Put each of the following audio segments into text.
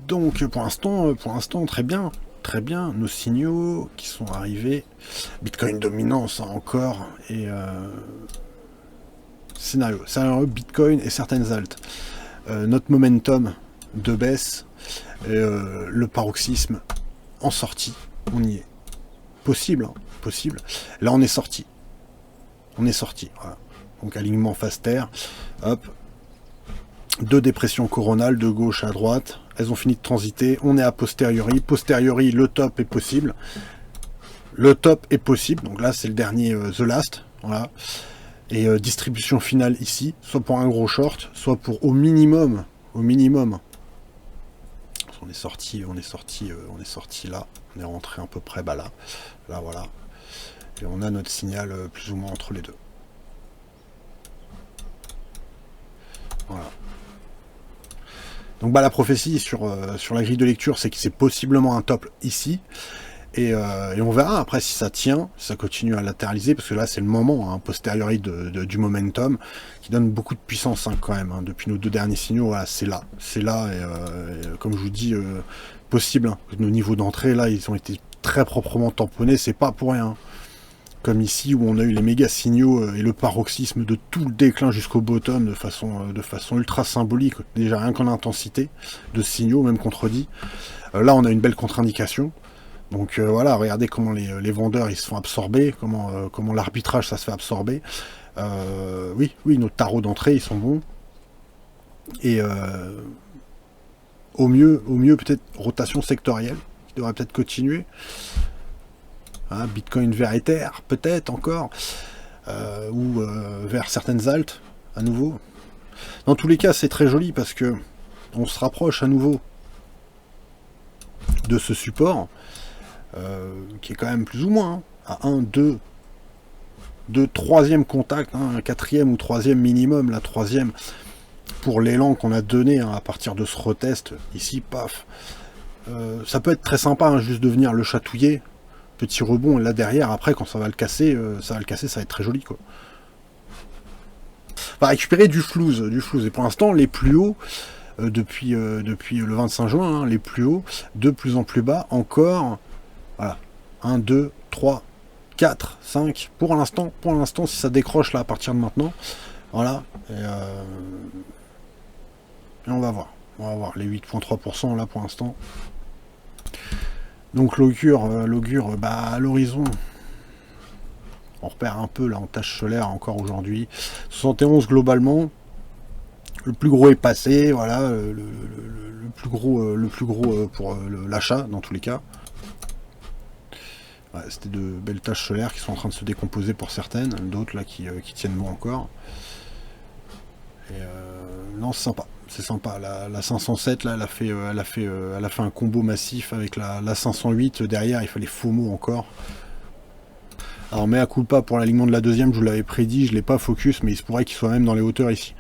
Donc pour l'instant, très bien. Très bien, nos signaux qui sont arrivés. Bitcoin dominance encore. Et scénario Bitcoin et certaines altes. Notre momentum de baisse. Le paroxysme en sortie. On y est. Possible, hein, possible. Là on est sorti. Voilà. Donc alignement face terre. Hop. Deux dépressions coronales de gauche à droite. Elles ont fini de transiter. On est à posteriori. Posteriori, le top est possible. Donc là, c'est le dernier The Last. Voilà. Et distribution finale ici. Soit pour un gros short, soit pour au minimum. On est sorti là. On est rentré à peu près là. Là, voilà. Et on a notre signal plus ou moins entre les deux. Voilà. Donc la prophétie sur la grille de lecture, c'est que c'est possiblement un top ici. Et on verra après si ça tient, si ça continue à latéraliser, parce que là c'est le moment, hein, posteriori du momentum, qui donne beaucoup de puissance quand même. Hein, depuis nos deux derniers signaux, voilà, c'est là. Et comme je vous dis, possible. Hein, nos niveaux d'entrée, là, ils ont été très proprement tamponnés, c'est pas pour rien. Comme ici où on a eu les méga signaux et le paroxysme de tout le déclin jusqu'au bottom de façon ultra symbolique, déjà rien qu'en intensité de signaux, même contredit. Là on a une belle contre-indication. Donc voilà, regardez comment les vendeurs ils se font absorber, comment l'arbitrage ça se fait absorber. Oui, nos tarots d'entrée ils sont bons. Et au mieux peut-être rotation sectorielle, qui devrait peut-être continuer. Hein, Bitcoin vers Ether, peut-être encore, ou vers certaines altes, à nouveau. Dans tous les cas, c'est très joli parce que on se rapproche à nouveau de ce support, qui est quand même plus ou moins hein, à 1, 2, troisième contact, hein, un quatrième ou troisième minimum, la troisième, pour l'élan qu'on a donné hein, à partir de ce retest, ici, paf. Ça peut être très sympa, hein, juste de venir le chatouiller. Petit rebond là derrière, après quand ça va le casser, ça va être très joli quoi. On va récupérer du flouze. Et pour l'instant, les plus hauts, depuis le 25 juin, hein, les plus hauts, de plus en plus bas, encore, voilà, 1, 2, 3, 4, 5, pour l'instant, si ça décroche là à partir de maintenant, voilà, et on va voir les 8,3% là pour l'instant. Donc l'augure à l'horizon, on repère un peu là en tache solaire encore aujourd'hui. 71 globalement, le plus gros est passé, voilà, le plus gros pour l'achat dans tous les cas. Ouais, c'était de belles taches solaires qui sont en train de se décomposer pour certaines, d'autres là qui tiennent bon encore. Et non, c'est sympa. La 507 là, elle a fait un combo massif avec la 508 derrière. Il fallait FOMO encore. Alors mea culpa pour l'alignement de la deuxième, je vous l'avais prédit, je l'ai pas focus, mais il se pourrait qu'il soit même dans les hauteurs ici.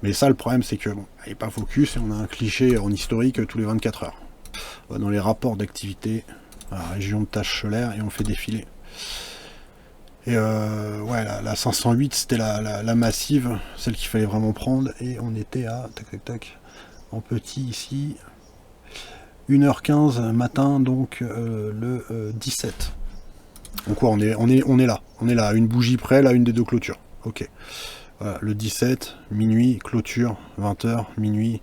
Mais ça, le problème, c'est que bon, elle est pas focus et on a un cliché en historique tous les 24 heures. On va dans les rapports d'activité, la région de tache solaire et on fait défiler. Et ouais, la 508, c'était la massive, celle qu'il fallait vraiment prendre. Et on était à, tac, en petit ici, 1h15 matin, donc le 17. Donc ouais, on est là, une bougie près, là, une des deux clôtures. Ok. Voilà, le 17, minuit, clôture, 20h, minuit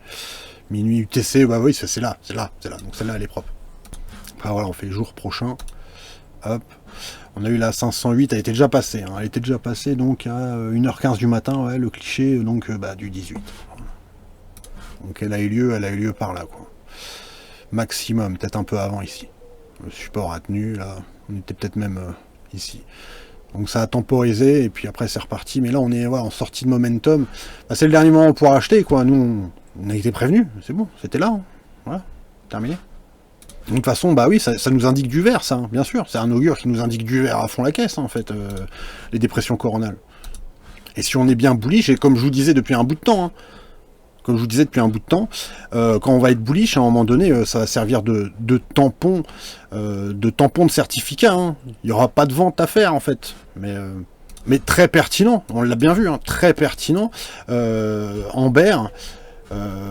UTC, bah oui, c'est là. Donc celle-là, elle est propre. Après voilà, on fait jour prochain. Hop. On a eu la 508, elle était déjà passée. Hein. Elle était déjà passée donc à 1h15 du matin, ouais, le cliché donc du 18. Donc elle a eu lieu par là, quoi. Maximum, peut-être un peu avant ici. Le support a tenu, là. On était peut-être même ici. Donc ça a temporisé, et puis après c'est reparti. Mais là on est en sortie de momentum. Bah, c'est le dernier moment pour acheter, quoi. Nous, on a été prévenus, c'est bon, c'était là. Hein. Voilà, terminé. De toute façon, bah oui, ça nous indique du vert, ça, hein, bien sûr. C'est un augure qui nous indique du vert à fond la caisse, hein, en fait, les dépressions coronales. Et si on est bien bullish, et comme je vous disais depuis un bout de temps, quand on va être bullish, à un moment donné, ça va servir de tampon de certificat. Hein. Il n'y aura pas de vente à faire, en fait. Mais très pertinent, on l'a bien vu, hein, très pertinent. Amber,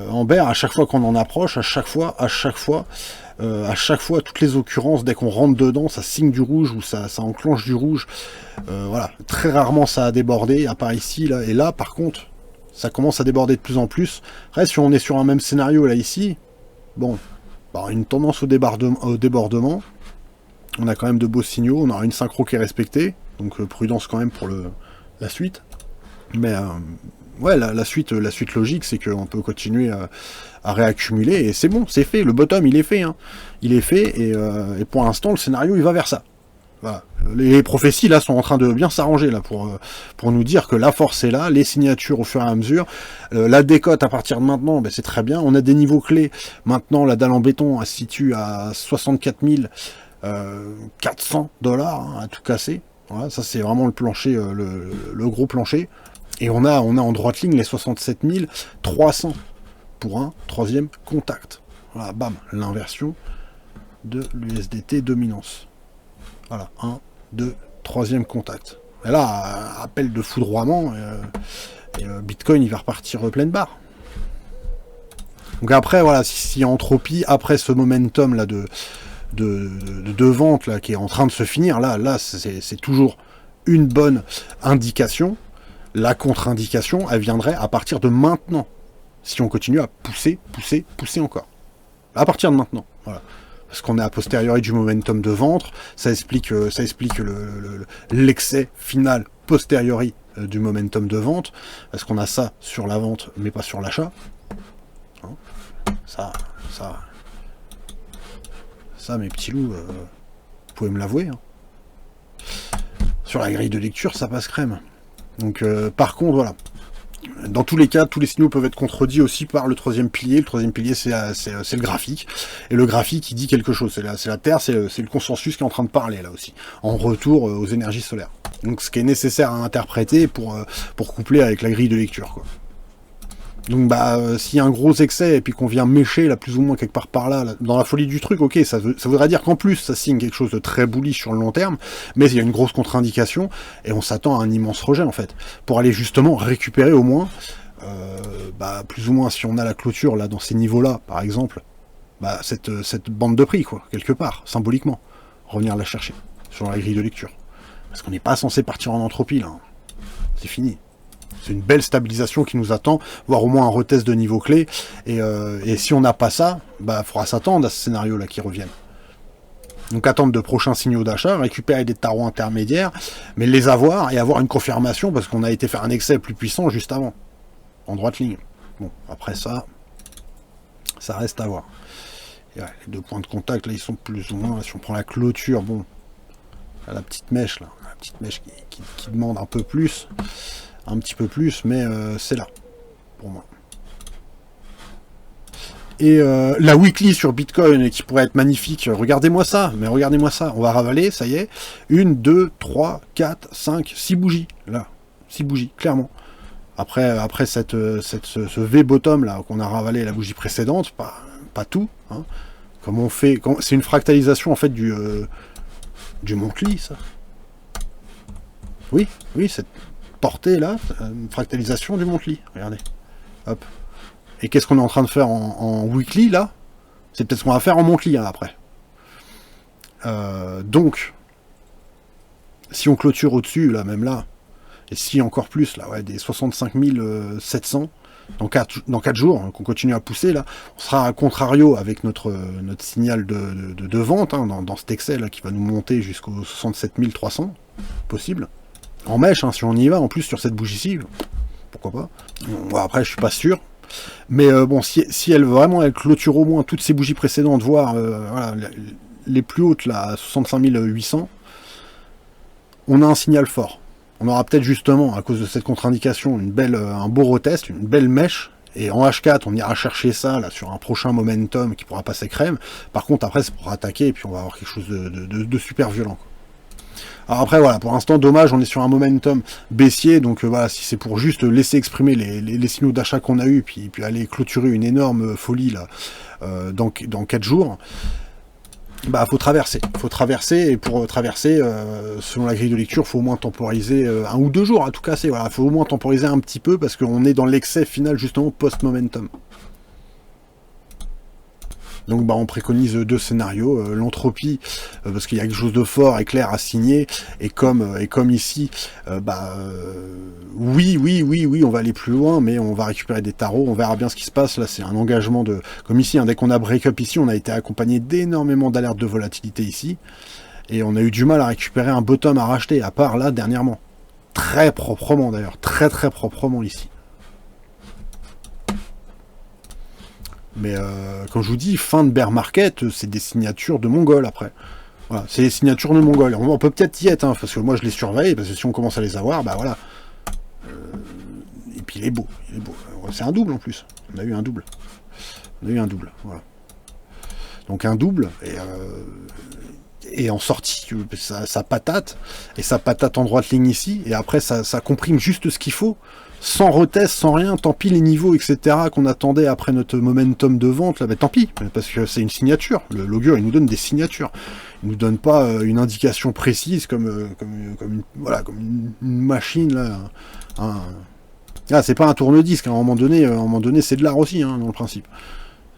En bear, à chaque fois qu'on en approche, à chaque fois, toutes les occurrences, dès qu'on rentre dedans, ça signe du rouge ou ça enclenche du rouge. Voilà, très rarement ça a débordé, à part ici, là. Et là, par contre, ça commence à déborder de plus en plus. Après, si on est sur un même scénario, là, ici, bon, bah, une tendance au débordement. On a quand même de beaux signaux, on aura une synchro qui est respectée, donc prudence quand même pour la suite. Mais ouais, la suite logique, c'est qu'on peut continuer à réaccumuler, et c'est bon, c'est fait, le bottom il est fait, hein. Il est fait, et pour l'instant le scénario il va vers ça. Voilà. Les prophéties là sont en train de bien s'arranger là pour nous dire que la force est là, les signatures au fur et à mesure, la décote à partir de maintenant, ben, c'est très bien, on a des niveaux clés, maintenant la dalle en béton elle se situe à 64 400 $, hein, à tout casser. Voilà, ça c'est vraiment le plancher, le gros plancher. Et on a en droite ligne les 67 300 pour un troisième contact. Voilà, bam, l'inversion de l'USDT dominance. Voilà, 1, 2, troisième contact. Et là, appel de foudroiement, et Bitcoin il va repartir pleine barre. Donc après, voilà, si entropie, après ce momentum là de vente là, qui est en train de se finir, là c'est toujours une bonne indication. La contre-indication, elle viendrait à partir de maintenant. Si on continue à pousser encore. À partir de maintenant. Voilà. Parce qu'on est a posteriori du momentum de vente, ça explique l'excès final posteriori du momentum de vente, parce qu'on a ça sur la vente, mais pas sur l'achat. Hein, ça, mes petits loups, vous pouvez me l'avouer. Hein. Sur la grille de lecture, ça passe crème. Donc, par contre, voilà. Dans tous les cas, tous les signaux peuvent être contredits aussi par le troisième pilier. Le troisième pilier, c'est le graphique. Et le graphique, il dit quelque chose. C'est la Terre, c'est le consensus qui est en train de parler, là aussi. En retour aux énergies solaires. Donc, ce qui est nécessaire à interpréter pour coupler avec la grille de lecture, quoi. Donc, bah, s'il y a un gros excès et puis qu'on vient mécher, là, plus ou moins quelque part par là, dans la folie du truc, ok, ça voudrait dire qu'en plus, ça signe quelque chose de très bullish sur le long terme, mais il y a une grosse contre-indication, et on s'attend à un immense rejet, en fait, pour aller justement récupérer au moins, bah, plus ou moins, si on a la clôture, là, dans ces niveaux-là, par exemple, bah, cette bande de prix, quoi, quelque part, symboliquement, revenir la chercher, sur la grille de lecture. Parce qu'on n'est pas censé partir en entropie, là. C'est fini. C'est une belle stabilisation qui nous attend, voire au moins un retest de niveau clé. Et si on n'a pas ça, bah, il faudra s'attendre à ce scénario-là qui revienne. Donc attendre de prochains signaux d'achat, récupérer des tarots intermédiaires, mais les avoir et avoir une confirmation parce qu'on a été faire un excès plus puissant juste avant. En droite ligne. Bon, après ça reste à voir. Et ouais, les deux points de contact, là, ils sont plus ou moins... Si on prend la clôture, bon, la petite mèche, là, la petite mèche qui demande un peu plus... Un petit peu plus, mais c'est là, pour moi. Et la weekly sur Bitcoin, qui pourrait être magnifique, regardez-moi ça, on va ravaler, ça y est, 1, 2, 3, 4, 5, 6 bougies, là, 6 bougies, clairement. Après ce V-bottom, là, qu'on a ravalé la bougie précédente, pas tout, hein. Comme on fait, c'est une fractalisation, en fait, du monthly, ça. Oui, cette portée là, une fractalisation du monthly, regardez, hop. Et qu'est-ce qu'on est en train de faire en weekly là? C'est peut-être ce qu'on va faire en monthly hein, après. Donc, si on clôture au-dessus, là, même là, et si encore plus, là, ouais, des 65 700, dans 4 jours, hein, qu'on continue à pousser, là, on sera à contrario avec notre signal de vente, hein, dans cet excès là, qui va nous monter jusqu'aux 67 300, possible. En mèche, hein, si on y va, en plus sur cette bougie-ci, pourquoi pas. Bon, après, je suis pas sûr. Mais bon, si elle vraiment elle clôture au moins toutes ces bougies précédentes, voire voilà, les plus hautes, là, à 65 800, on a un signal fort. On aura peut-être justement, à cause de cette contre-indication, un beau retest, une belle mèche. Et en H4, on ira chercher ça là sur un prochain momentum qui pourra passer crème. Par contre, après, c'est pour attaquer et puis on va avoir quelque chose de super violent, quoi. Alors après, voilà, pour l'instant, dommage, on est sur un momentum baissier, donc voilà, si c'est pour juste laisser exprimer les signaux d'achat qu'on a eu, puis aller clôturer une énorme folie, là, dans 4 jours, Bah, faut traverser, et pour traverser, selon la grille de lecture, faut au moins temporiser 1 ou 2 jours à tout casser, voilà, faut au moins temporiser un petit peu, parce qu'on est dans l'excès final, justement, post-momentum. Donc bah, on préconise 2 scénarios, l'entropie, parce qu'il y a quelque chose de fort et clair à signer, et comme ici, oui, on va aller plus loin, mais on va récupérer des tarots, on verra bien ce qui se passe, là c'est un engagement de... Comme ici, hein, dès qu'on a break-up ici, on a été accompagné d'énormément d'alertes de volatilité ici, et on a eu du mal à récupérer un bottom à racheter, à part là, dernièrement. Très proprement d'ailleurs, très proprement ici. Mais comme je vous dis, fin de bear market, c'est des signatures de Mongols après. Voilà, c'est des signatures de Mongols. On peut peut-être y être, hein, parce que moi je les surveille, parce que si on commence à les avoir, bah voilà. Et puis il est beau. C'est un double en plus. On a eu un double. Voilà. Donc un double, et en sortie, ça patate, et ça patate en droite ligne ici, et après ça comprime juste ce qu'il faut, sans retest, sans rien, tant pis les niveaux, etc., qu'on attendait après notre momentum de vente, là, ben tant pis, parce que c'est une signature, l'augure il nous donne des signatures, il nous donne pas une indication précise comme une machine, là, Ah, c'est pas un tourne-disque, hein, à un moment donné c'est de l'art aussi, hein, dans le principe.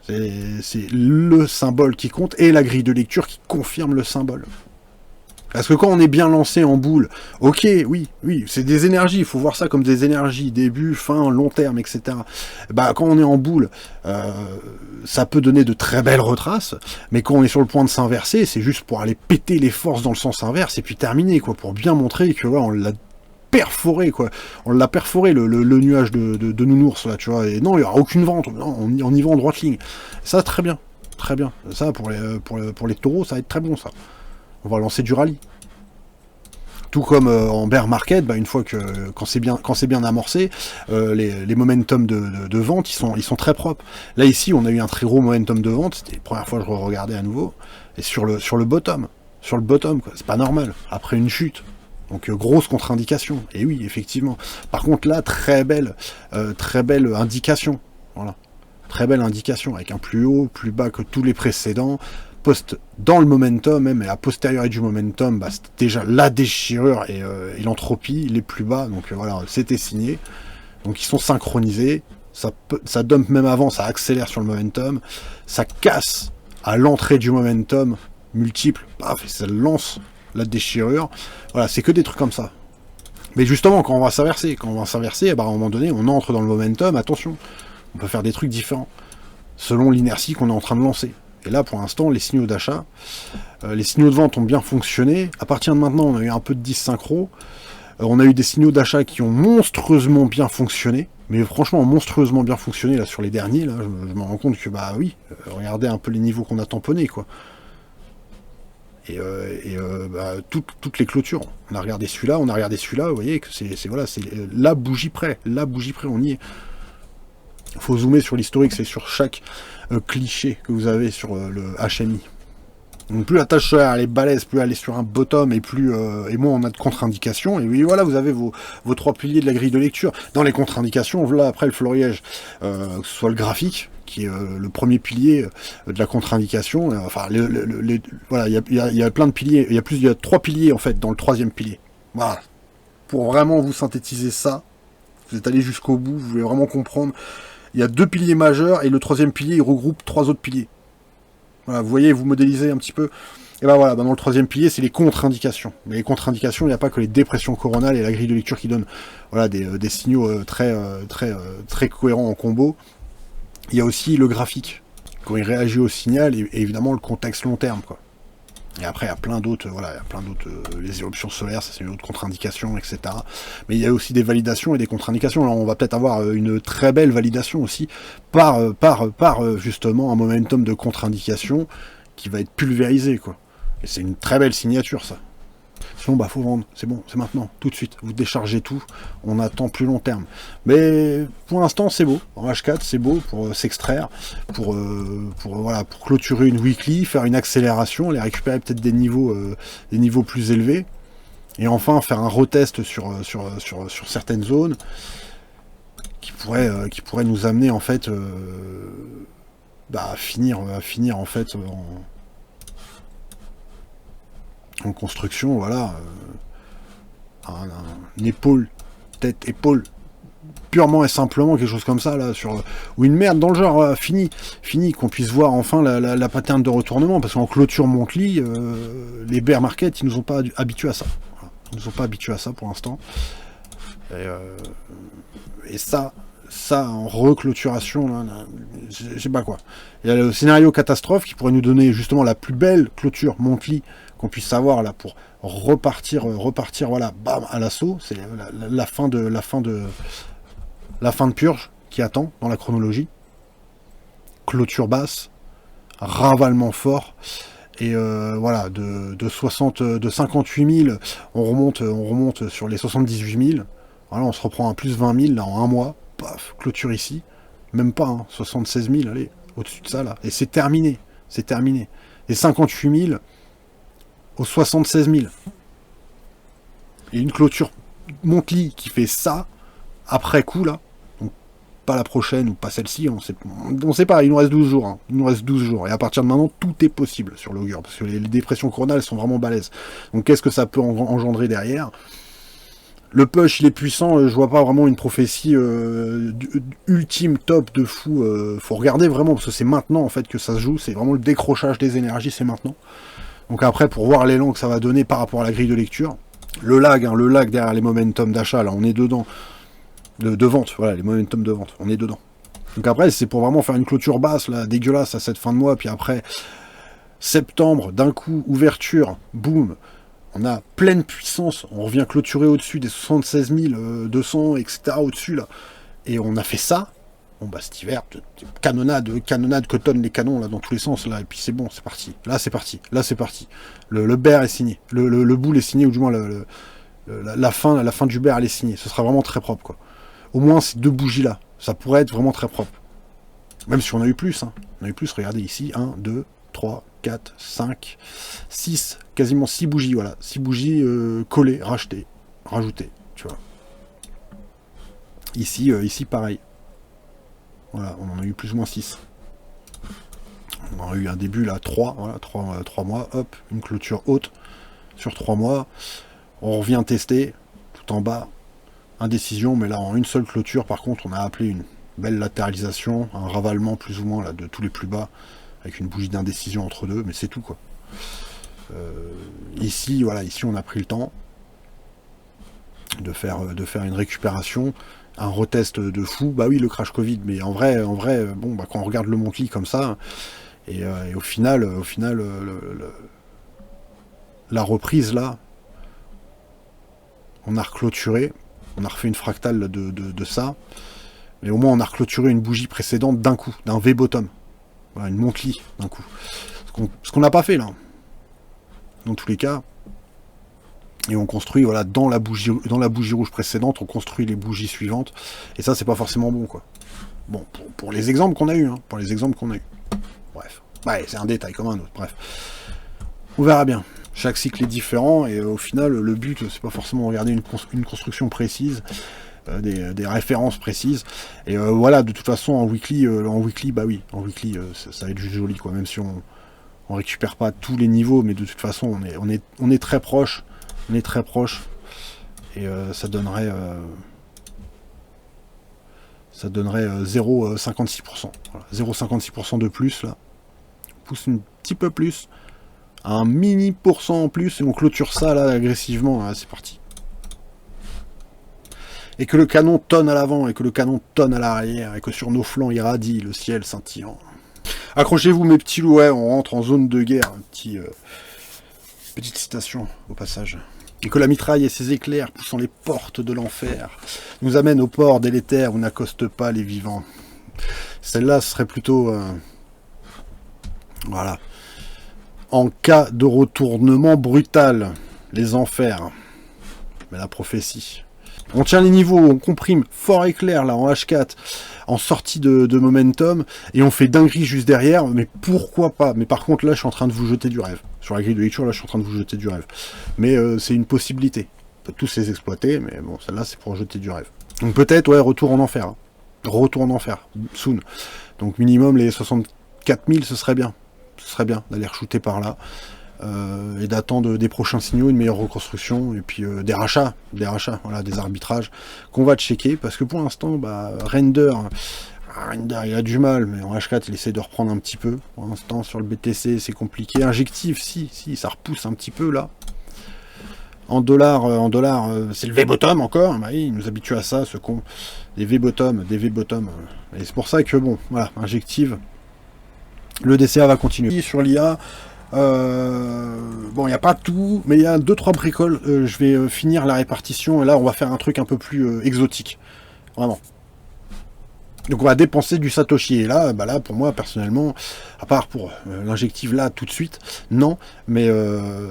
C'est le symbole qui compte, et la grille de lecture qui confirme le symbole. Parce que quand on est bien lancé en boule, ok, oui, c'est des énergies, il faut voir ça comme des énergies, début, fin, long terme, etc. Bah, quand on est en boule, ça peut donner de très belles retraces, mais quand on est sur le point de s'inverser, c'est juste pour aller péter les forces dans le sens inverse, et puis terminer, quoi, pour bien montrer que on l'a perforé, quoi. On l'a perforé, le nuage de nounours, là, tu vois, et non, il n'y aura aucune vente, non, on y va en droite ligne. Ça, très bien. Ça, pour les taureaux, ça va être très bon, ça. On va lancer du rallye. Tout comme en bear market, bah, une fois que quand c'est bien amorcé, les momentum de vente, ils sont très propres. Là ici, on a eu un très gros momentum de vente. C'était la première fois que je regardais à nouveau. Et sur le bottom, quoi. C'est pas normal. Après une chute. Donc grosse contre-indication. Et oui, effectivement. Par contre là, très belle indication. Voilà. Très belle indication avec un plus haut, plus bas que tous les précédents. Dans le momentum, même et a posteriori du momentum, bah, c'était déjà la déchirure et l'entropie les plus bas, donc voilà, c'était signé. Donc ils sont synchronisés, ça dump même avant, ça accélère sur le momentum, ça casse à l'entrée du momentum multiple, paf, et ça lance la déchirure. Voilà, c'est que des trucs comme ça. Mais justement, quand on va s'inverser, bah, à un moment donné, on entre dans le momentum, attention, on peut faire des trucs différents, selon l'inertie qu'on est en train de lancer. Et là, pour l'instant, les signaux d'achat, les signaux de vente ont bien fonctionné. À partir de maintenant, on a eu un peu de dysynchro. On a eu des signaux d'achat qui ont monstrueusement bien fonctionné. Mais franchement, monstrueusement bien fonctionné, là, sur les derniers. Là, je me rends compte que, bah oui, regardez un peu les niveaux qu'on a tamponnés, quoi. Et toutes les clôtures. On a regardé celui-là, vous voyez que c'est la bougie près. On y est. Il faut zoomer sur l'historique, c'est sur chaque cliché que vous avez sur le HMI. Donc plus la tâche solaire elle est balèze, plus elle est sur un bottom, et moins on a de contre-indications. Et oui, voilà, vous avez vos 3 piliers de la grille de lecture. Dans les contre-indications, voilà après le florilège, que ce soit le graphique, qui est le premier pilier de la contre-indication. Voilà, il y a plein de piliers, il y a 3 piliers en fait dans le 3e pilier. Voilà. Pour vraiment vous synthétiser ça, vous êtes allé jusqu'au bout, vous voulez vraiment comprendre. Il y a 2 piliers majeurs, et le 3e pilier, il regroupe 3 autres piliers. Voilà, vous voyez, vous modélisez un petit peu. Et ben voilà, dans le 3e pilier, c'est les contre-indications. Mais les contre-indications, il n'y a pas que les dépressions coronales et la grille de lecture qui donne voilà, des signaux très cohérents en combo. Il y a aussi le graphique, quand il réagit au signal, et évidemment le contexte long terme, quoi. Et après, il y a plein d'autres, les éruptions solaires, ça c'est une autre contre-indication, etc. Mais il y a aussi des validations et des contre-indications. Alors on va peut-être avoir une très belle validation aussi par justement un momentum de contre-indication qui va être pulvérisé, quoi. Et c'est une très belle signature, ça. Sinon, bah, faut vendre. C'est bon, c'est maintenant, tout de suite. Vous déchargez tout, on attend plus long terme. Mais pour l'instant, c'est beau. En H4, c'est beau pour s'extraire, pour clôturer une weekly, faire une accélération, aller récupérer peut-être des niveaux plus élevés, et enfin faire un retest sur certaines zones qui pourraient nous amener en fait à finir en fait En construction, voilà. Un épaule, tête, épaule, purement et simplement, quelque chose comme ça, là, ou une merde dans le genre, fini, qu'on puisse voir enfin la pattern de retournement, parce qu'en clôture Montly, les bear market, ils nous ont pas habitués à ça. Voilà. Ils nous ont pas habitués à ça pour l'instant. Et ça, en reclôturation, là, je sais pas quoi. Il y a le scénario catastrophe qui pourrait nous donner justement la plus belle clôture Montly qu'on puisse savoir là pour repartir, voilà, bam, à l'assaut. C'est la fin de purge qui attend dans la chronologie. Clôture basse, ravalement fort. Et voilà, de 58 000, on remonte sur les 78 000. Voilà, on se reprend à plus 20 000 là, en un mois. Paf, clôture ici. Même pas, hein, 76 000, allez, au-dessus de ça là. Et c'est terminé. C'est terminé. Et 58 000 aux 76 000. Et une clôture Montly qui fait ça, après coup là. Donc pas la prochaine ou pas celle-ci, on sait pas, il nous reste 12 jours. Hein. Il nous reste 12 jours. Et à partir de maintenant, tout est possible sur l'augure. Parce que les dépressions coronales sont vraiment balèzes. Donc qu'est-ce que ça peut engendrer derrière ? Le push, il est puissant, je vois pas vraiment une prophétie ultime, top, de fou. Faut regarder vraiment, parce que c'est maintenant en fait que ça se joue, c'est vraiment le décrochage des énergies, c'est maintenant. Donc après, pour voir l'élan que ça va donner par rapport à la grille de lecture, le lag derrière les momentum d'achat, là, on est dedans. De vente, voilà, les momentum de vente, on est dedans. Donc après, c'est pour vraiment faire une clôture basse, là, dégueulasse à cette fin de mois, puis après, septembre, d'un coup, ouverture, boum. On a pleine puissance, on revient clôturer au-dessus des 76 200, etc. au-dessus, là. Et on a fait ça. Bon, bah, cet hiver, canonnade que tonnent les canons, là, dans tous les sens, là. Et puis c'est bon, c'est parti. Là, c'est parti. Le bear est signé. Le bull est signé, ou du moins, la fin du bear, elle est signée. Ce sera vraiment très propre, quoi. Au moins, ces deux bougies-là. Ça pourrait être vraiment très propre. Même si on a eu plus, hein. On a eu plus, regardez ici. 1, 2, 3, 4, 5, 6, quasiment 6 bougies, voilà. 6 bougies collées, rajoutées, tu vois. Ici, pareil. Voilà, on en a eu plus ou moins 6. On a eu un début, là, 3, voilà, 3 mois, hop, une clôture haute sur 3 mois. On revient tester, tout en bas, indécision, mais là, en une seule clôture, par contre, on a appelé une belle latéralisation, un ravalement plus ou moins, là, de tous les plus bas, avec une bougie d'indécision entre deux, mais c'est tout, quoi. Ici, voilà, ici, on a pris le temps de faire une récupération, un retest de fou. Bah oui, le crash Covid, mais en vrai, bon, bah, quand on regarde le Montly comme ça, et au final, la reprise, là, on a reclôturé, on a refait une fractale de ça, mais au moins, on a reclôturé une bougie précédente d'un coup, d'un V-bottom. Voilà, une Montly d'un coup. Ce qu'on n'a pas fait là. Dans tous les cas. Et on construit, voilà, dans la bougie rouge précédente, on construit les bougies suivantes. Et ça, c'est pas forcément bon, quoi. Bon, pour les exemples qu'on a eu, hein. Bref. Ouais, c'est un détail comme un autre, bref. On verra bien. Chaque cycle est différent, et au final, le but, c'est pas forcément regarder une construction précise. Des références précises, et voilà, de toute façon en weekly, bah oui, en weekly ça va être juste joli, quoi, même si on récupère pas tous les niveaux, mais de toute façon on est très proche, et ça donnerait 0,56%, voilà, 0,56% de plus, là, on pousse un petit peu plus, un mini pourcent en plus, et on clôture ça là agressivement, là, c'est parti. Et que le canon tonne à l'avant, et que le canon tonne à l'arrière, et que sur nos flancs irradie le ciel scintillant. Accrochez-vous mes petits loups, on rentre en zone de guerre, petite citation au passage. Et que la mitraille et ses éclairs, poussant les portes de l'enfer, nous amènent au port délétère où n'accostent pas les vivants. Celle-là serait plutôt... voilà. En cas de retournement brutal, les enfers. Mais la prophétie... On tient les niveaux, on comprime fort et clair là en H4, en sortie de momentum, et on fait dinguerie juste derrière, mais pourquoi pas? Mais par contre là je suis en train de vous jeter du rêve. Sur la grille de lecture là je suis en train de vous jeter du rêve. Mais c'est une possibilité. On peut tous les exploiter, mais bon celle-là c'est pour jeter du rêve. Donc peut-être ouais, retour en enfer. Hein. Retour en enfer, soon. Donc minimum les 64 000 ce serait bien. Ce serait bien d'aller re-shooter par là. et d'attendre des prochains signaux, une meilleure reconstruction, et puis des rachats, voilà, des arbitrages qu'on va checker, parce que pour l'instant, Render, il a du mal, mais en H4, il essaie de reprendre un petit peu. Pour l'instant, sur le BTC, c'est compliqué. Injective, si, ça repousse un petit peu, là. En dollars, c'est le V-bottom encore. Bah, il nous habitue à ça, ce con. Des V-bottom. Et c'est pour ça que, bon, voilà, Injective, le DCA va continuer. Sur l'IA, bon, il n'y a pas tout, mais il y a 2-3 bricoles. Je vais finir la répartition, et là, on va faire un truc un peu plus exotique. Vraiment. Donc on va dépenser du Satoshi, et là, là pour moi personnellement, à part pour l'injective là tout de suite, non, mais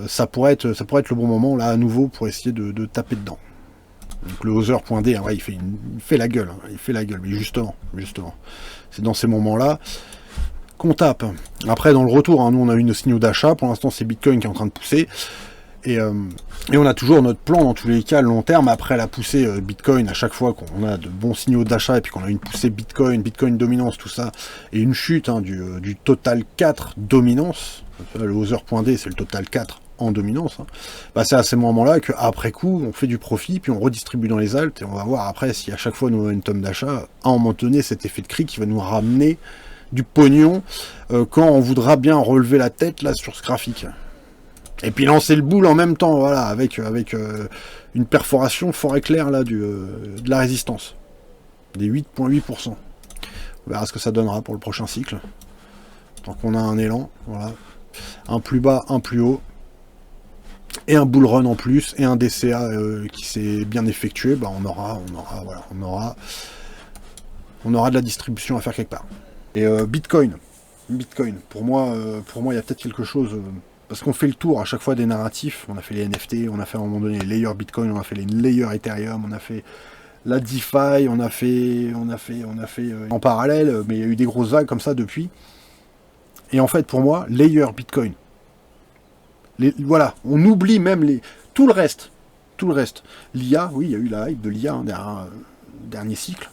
ça pourrait être le bon moment là à nouveau pour essayer de taper dedans. Donc le Other.d, ouais, il fait la gueule, mais justement, c'est dans ces moments-là qu'on tape. Après dans le retour, nous on a eu nos signaux d'achat, pour l'instant c'est Bitcoin qui est en train de pousser. Et on a toujours notre plan dans tous les cas long terme après la poussée Bitcoin, à chaque fois qu'on a de bons signaux d'achat et puis qu'on a une poussée Bitcoin dominance, tout ça, et une chute du total 4 dominance, le Other.d c'est le total 4 en dominance, c'est à ces moments-là qu'après coup on fait du profit, puis on redistribue dans les alts, et on va voir après si à chaque fois nos momentum d'achat, à un moment donné cet effet de cri qui va nous ramener du pognon quand on voudra bien relever la tête là sur ce graphique. Et puis lancer le boule en même temps, voilà, avec une perforation fort éclair là de la résistance. Des 8,8%. On verra ce que ça donnera pour le prochain cycle. Donc on a un élan, voilà. Un plus bas, un plus haut. Et un bull run en plus, et un DCA qui s'est bien effectué, on aura de la distribution à faire quelque part. Et Bitcoin, pour moi, il y a peut-être quelque chose... Parce qu'on fait le tour à chaque fois des narratifs, on a fait les NFT, on a fait à un moment donné les layers Bitcoin, on a fait les layers Ethereum, on a fait la DeFi, on a fait en parallèle, mais il y a eu des grosses vagues comme ça depuis. Et en fait, pour moi, layer Bitcoin. Voilà, on oublie même tout le reste. L'IA, oui, il y a eu la hype de l'IA, dernier cycle.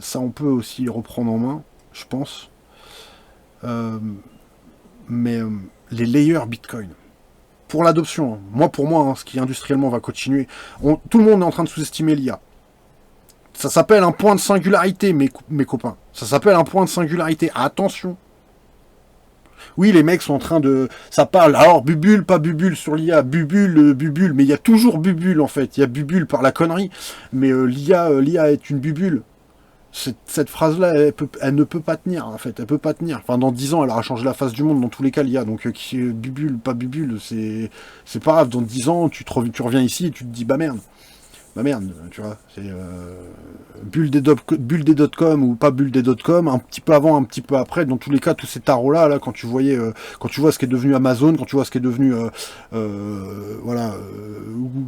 Ça, on peut aussi reprendre en main, je pense. Mais les layers Bitcoin, pour l'adoption, pour moi, ce qui industriellement va continuer, tout le monde est en train de sous-estimer l'IA. Ça s'appelle un point de singularité, mes copains. Ça s'appelle un point de singularité. Attention. Oui, les mecs sont en train de... Ça parle, alors bubule, pas bubule sur l'IA, bubule, mais il y a toujours bubule en fait. Il y a bubule par la connerie, mais l'IA est une bubule. Cette phrase-là, elle ne peut pas tenir, en fait. Elle peut pas tenir. Enfin, dans 10 ans, elle aura changé la face du monde, dans tous les cas, l'IA. Donc, bubule, pas bubule, c'est pas grave. Dans 10 ans, tu reviens ici et tu te dis, merde, tu vois. C'est bulle des dot-com ou pas bulle des dot-com, un petit peu avant, un petit peu après. Dans tous les cas, tous ces tarots-là, quand tu vois ce qui est devenu Amazon, quand tu vois ce qui est devenu,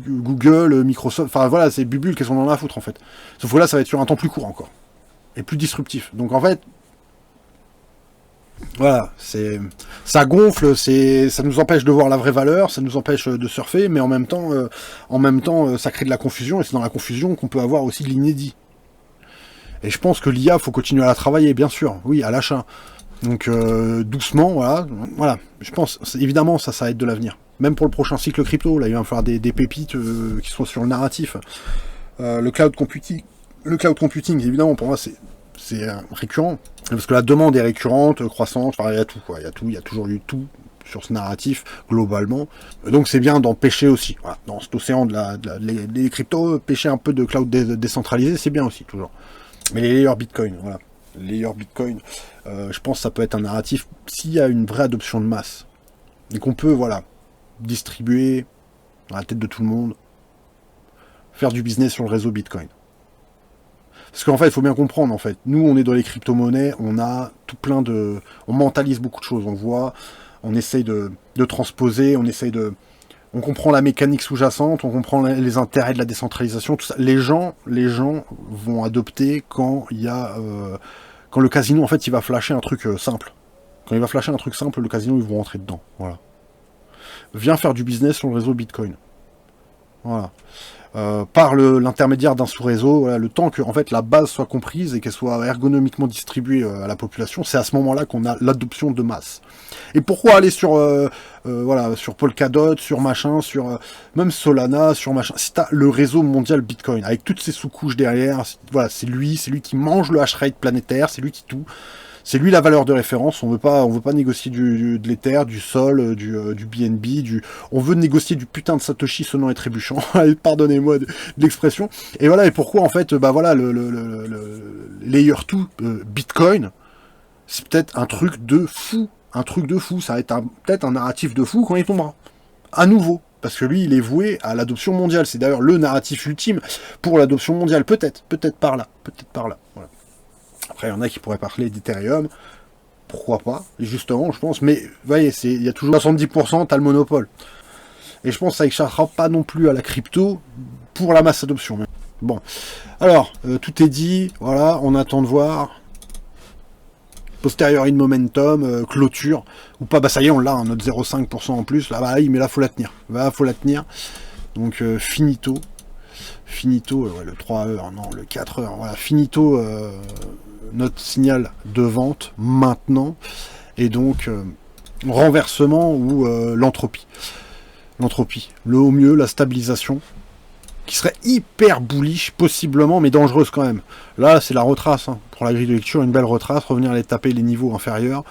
Google, Microsoft, enfin, voilà, c'est bubule, qu'est-ce qu'on en a à foutre, en fait. Sauf que là, ça va être sur un temps plus court encore. Et plus disruptif. Donc en fait, voilà, ça gonfle, ça nous empêche de voir la vraie valeur, ça nous empêche de surfer, mais en même temps, ça crée de la confusion, et c'est dans la confusion qu'on peut avoir aussi de l'inédit. Et je pense que l'IA, faut continuer à la travailler, bien sûr, oui, à l'achat. Donc doucement, voilà. Je pense, évidemment, ça va être de l'avenir. Même pour le prochain cycle crypto, là, il va falloir des pépites qui sont sur le narratif. Le cloud computing, évidemment, pour moi, c'est récurrent, parce que la demande est récurrente, croissante, enfin, il y a tout, quoi. Il y a toujours eu tout sur ce narratif, globalement. Donc c'est bien d'en pêcher aussi. Voilà. Dans cet océan des cryptos, pêcher un peu de cloud décentralisé, c'est bien aussi, toujours. Mais les layers Bitcoin, voilà. Les layers Bitcoin, je pense que ça peut être un narratif s'il y a une vraie adoption de masse. Et qu'on peut, distribuer dans la tête de tout le monde, faire du business sur le réseau Bitcoin. Parce qu'en fait, il faut bien comprendre, en fait. Nous, on est dans les crypto-monnaies, on a tout plein de... On mentalise beaucoup de choses, on voit, on essaye de transposer, on comprend la mécanique sous-jacente, on comprend les intérêts de la décentralisation, tout ça. Les gens vont adopter quand il y a... quand le casino, en fait, il va flasher un truc simple. Quand il va flasher un truc simple, le casino, ils vont rentrer dedans. Voilà. Viens faire du business sur le réseau Bitcoin. Voilà. Par l'intermédiaire d'un sous-réseau, voilà, le temps que en fait la base soit comprise et qu'elle soit ergonomiquement distribuée à la population, c'est à ce moment-là qu'on a l'adoption de masse. Et pourquoi aller sur voilà, sur Polkadot, sur machin, sur même Solana, sur machin. Si t'as le réseau mondial Bitcoin avec toutes ces sous-couches derrière, voilà, c'est lui qui mange le hash rate planétaire, c'est lui qui tout. C'est lui la valeur de référence. On veut pas négocier de l'Ether, du Sol, du BNB, on veut négocier du putain de Satoshi sonnant et trébuchant. Pardonnez-moi de l'expression. Et voilà. Et pourquoi en fait, bah voilà, le Layer 2 Bitcoin, c'est peut-être un truc de fou. Un truc de fou. Ça va être peut-être un narratif de fou quand il tombera. À nouveau. Parce que lui, il est voué à l'adoption mondiale. C'est d'ailleurs le narratif ultime pour l'adoption mondiale. Peut-être par là. Voilà. Après, il y en a qui pourraient parler d'Ethereum. Pourquoi pas, justement, je pense. Mais, vous voyez, il y a toujours 70%, t'as le monopole. Et je pense que ça n'échappera pas non plus à la crypto pour la masse adoption. Bon. Alors, tout est dit. Voilà, on attend de voir. Posterior in momentum, clôture. Ou pas, bah ça y est, on l'a, notre 0,5% en plus. Là, bah oui, mais là, faut la tenir. Donc, finito. Ouais, le 3 heures, non, le 4 heures. Voilà, finito. Notre signal de vente maintenant, et donc renversement ou l'entropie, le au mieux la stabilisation, qui serait hyper bullish possiblement, mais dangereuse quand même. Là c'est la retrace, hein. Pour la grille de lecture, une belle retrace, revenir aller taper les niveaux inférieurs,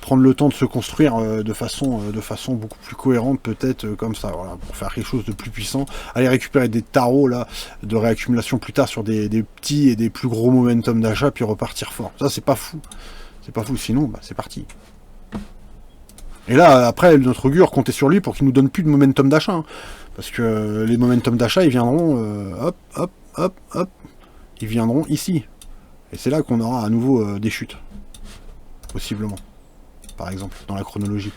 prendre le temps de se construire de façon beaucoup plus cohérente, peut-être comme ça, voilà, pour faire quelque chose de plus puissant, aller récupérer des tarots là, de réaccumulation plus tard sur des petits et des plus gros momentum d'achat, puis repartir fort. Ça c'est pas fou, sinon bah, c'est parti. Et là, après, notre augure, comptez sur lui pour qu'il nous donne plus de momentum d'achat, hein, parce que les momentum d'achat, ils viendront, hop, ils viendront ici. Et c'est là qu'on aura à nouveau des chutes, possiblement. Par exemple, dans la chronologie.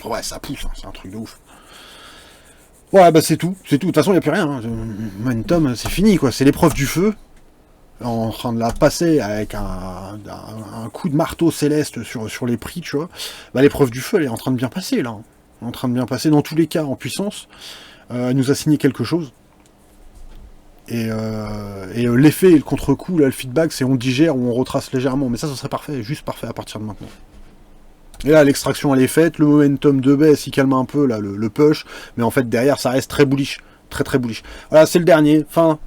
Ouais, ça pousse, hein, c'est un truc de ouf. Ouais, bah c'est tout. De toute façon, il n'y a plus rien. Hein. Momentum, c'est fini, quoi. C'est l'épreuve du feu. En train de la passer avec un coup de marteau céleste sur les prix, tu vois. Bah, l'épreuve du feu, elle est en train de bien passer, là. En train de bien passer, dans tous les cas, en puissance. Elle nous a signé quelque chose. Et l'effet et le contre-coup, là, le feedback, c'est on digère ou on retrace légèrement. Mais ça serait parfait, juste parfait à partir de maintenant. Et là, l'extraction, elle est faite. Le momentum de baisse, il calme un peu, là, le push. Mais en fait, derrière, ça reste très bullish. Très bullish. Voilà, c'est le dernier. Fin.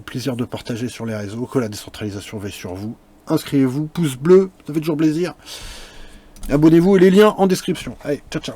Plaisir de partager sur les réseaux. Que la décentralisation veille sur vous. Inscrivez-vous. Pouce bleu. Ça fait toujours plaisir. Abonnez-vous et les liens en description. Allez, ciao.